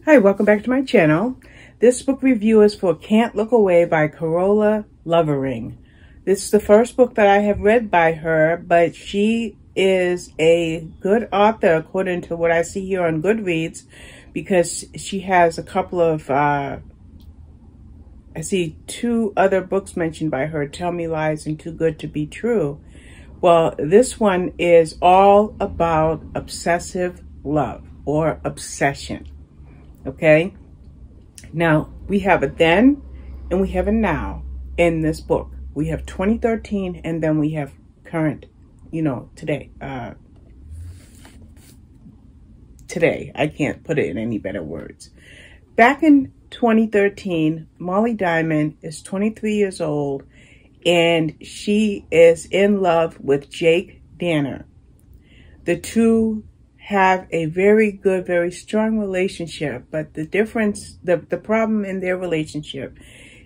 Hi, welcome back to my channel. This book review is for Can't Look Away by Carola Lovering. This is the first book that I have read by her, but she is a good author according to what I see here on Goodreads, because she has a couple of, I see 2 other books mentioned by her, Tell Me Lies and Too Good to Be True. Well, this one is all about obsessive love or obsession. Okay, now we have a then and we have a now in this book. We have 2013 and then we have current, today. Today, I can't put it in any better words. Back in 2013, Molly Diamond is 23 years old and she is in love with Jake Danner. The two have a very good, very strong relationship, but the difference, the problem in their relationship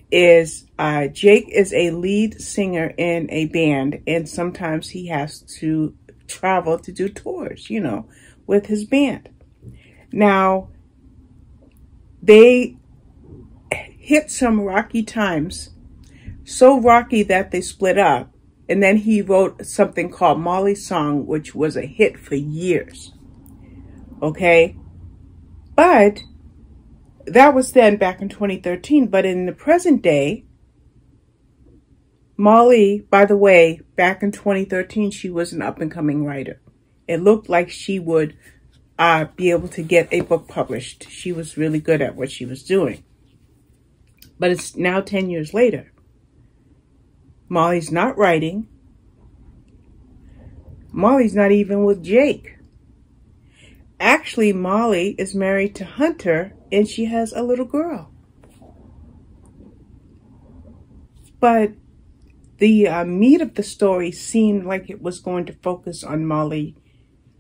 is Jake is a lead singer in a band, and sometimes he has to travel to do tours, with his band. Now, they hit some rocky times, so rocky that they split up, and then he wrote something called Molly's Song, which was a hit for years. Okay, but that was then back in 2013. But in the present day, Molly, by the way, back in 2013, she was an up-and-coming writer. It looked like she would be able to get a book published. She was really good at what she was doing. But it's now 10 years later. Molly's not writing. Molly's not even with Jake. Actually, Molly is married to Hunter, and she has a little girl. But the meat of the story seemed like it was going to focus on Molly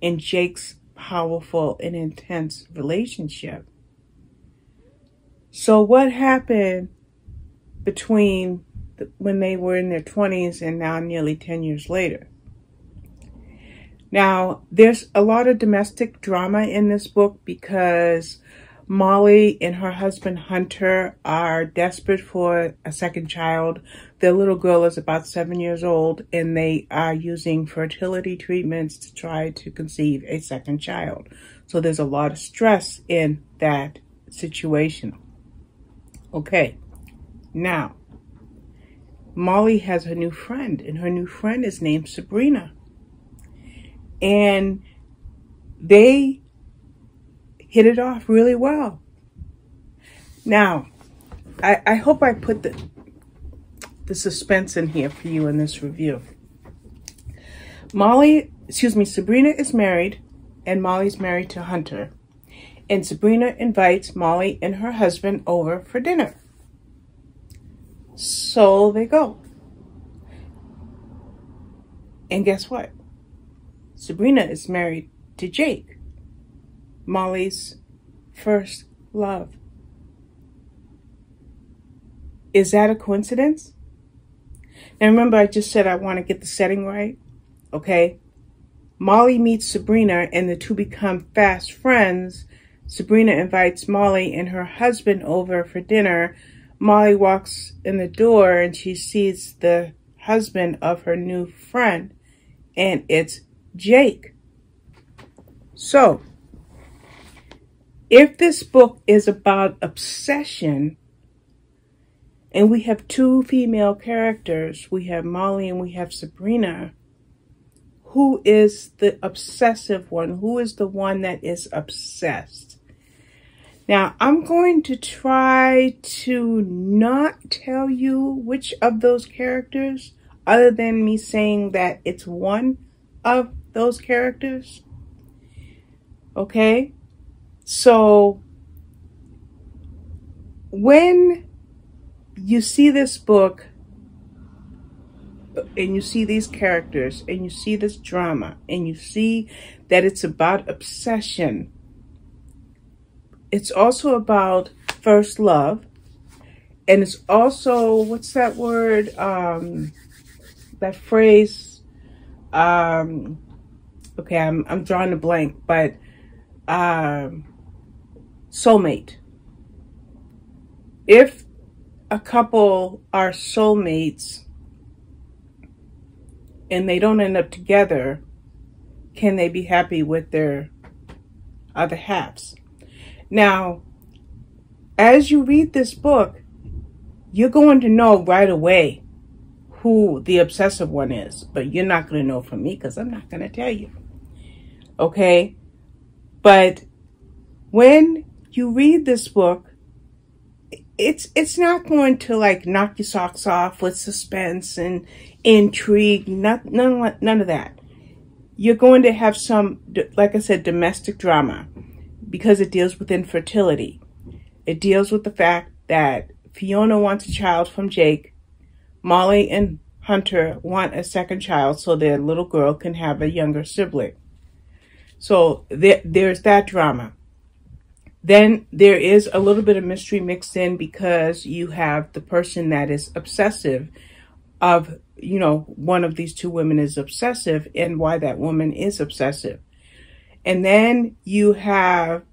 and Jake's powerful and intense relationship. So what happened between when they were in their 20s and now nearly 10 years later? Now, there's a lot of domestic drama in this book because Molly and her husband Hunter are desperate for a second child. Their little girl is about 7 years old, and they are using fertility treatments to try to conceive a second child. So there's a lot of stress in that situation. Okay, now, Molly has a new friend, and her new friend is named Sabrina. And they hit it off really well. Now, I hope I put the suspense in here for you in this review. Sabrina is married, and Molly's married to Hunter. And Sabrina invites Molly and her husband over for dinner. So they go. And guess what? Sabrina is married to Jake, Molly's first love. Is that a coincidence? Now remember, I just said I want to get the setting right, okay? Molly meets Sabrina and the two become fast friends. Sabrina invites Molly and her husband over for dinner. Molly walks in the door and she sees the husband of her new friend, and it's Jake. So, if this book is about obsession, and we have 2 female characters, we have Molly and we have Sabrina, who is the obsessive one? Who is the one that is obsessed? Now, I'm going to try to not tell you which of those characters, other than me saying that it's one of those characters. Okay, so when you see this book and you see these characters and you see this drama and you see that it's about obsession, it's also about first love, and it's also, what's that word, that phrase, okay, I'm drawing a blank, but soulmate. If a couple are soulmates and they don't end up together, can they be happy with their other halves? Now, as you read this book, you're going to know right away who the obsessive one is, but you're not going to know from me because I'm not going to tell you. Okay? But when you read this book, it's not going to like knock your socks off with suspense and intrigue, none of that. You're going to have some, like I said, domestic drama because it deals with infertility. It deals with the fact that Fiona wants a child from Jake. Molly and Hunter want a second child so their little girl can have a younger sibling. So there's that drama. Then there is a little bit of mystery mixed in because you have the person that is obsessive of, you know, one of these two women is obsessive and why that woman is obsessive. And then you have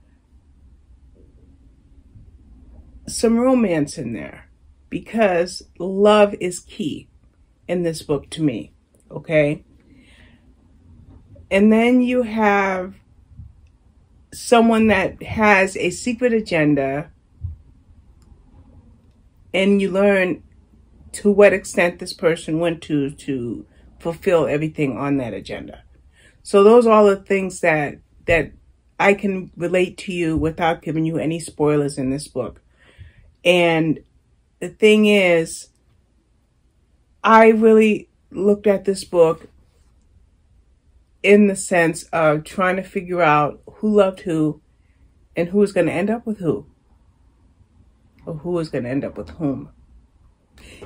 some romance in there because love is key in this book to me, okay? And then you have someone that has a secret agenda and you learn to what extent this person went to fulfill everything on that agenda. So those are all the things that I can relate to you without giving you any spoilers in this book. And the thing is, I really looked at this book in the sense of trying to figure out who loved who and who is going to end up with who. Or who is going to end up with whom.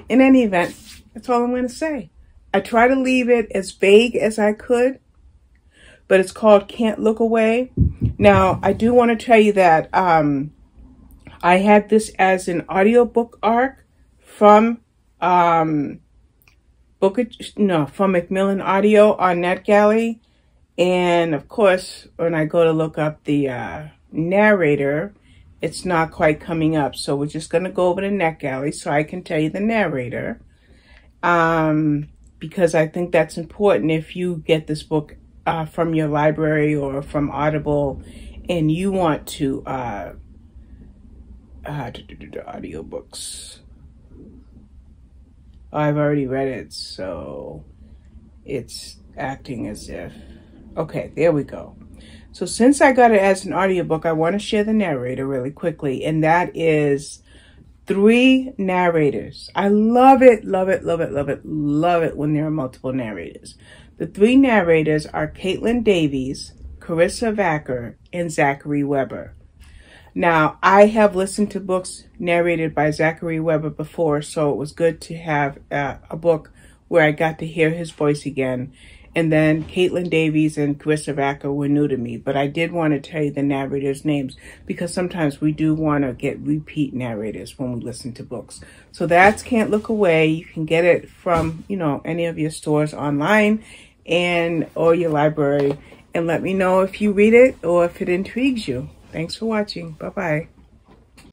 In any event, that's all I'm going to say. I try to leave it as vague as I could, but it's called Can't Look Away. Now, I do want to tell you that I had this as an audiobook arc from from Macmillan Audio on NetGalley. And of course, when I go to look up the narrator, it's not quite coming up. So we're just going to go over to NetGalley so I can tell you the narrator. Because I think that's important if you get this book from your library or from Audible and you want to do audiobooks. I've already read it, so it's acting as if. Okay, there we go. So since I got it as an audiobook, I want to share the narrator really quickly, and that is 3 narrators. I love it, love it, love it, love it, love it when there are multiple narrators. The 3 narrators are Caitlin Davies, Carissa Vacker, and Zachary Weber. Now, I have listened to books narrated by Zachary Weber before, so it was good to have a book where I got to hear his voice again. And then Caitlin Davies and Carissa Vacker were new to me, but I did want to tell you the narrators' names because sometimes we do want to get repeat narrators when we listen to books. So that's Can't Look Away. You can get it from, you know, any of your stores online or your library. And let me know if you read it or if it intrigues you. Thanks for watching. Bye-bye.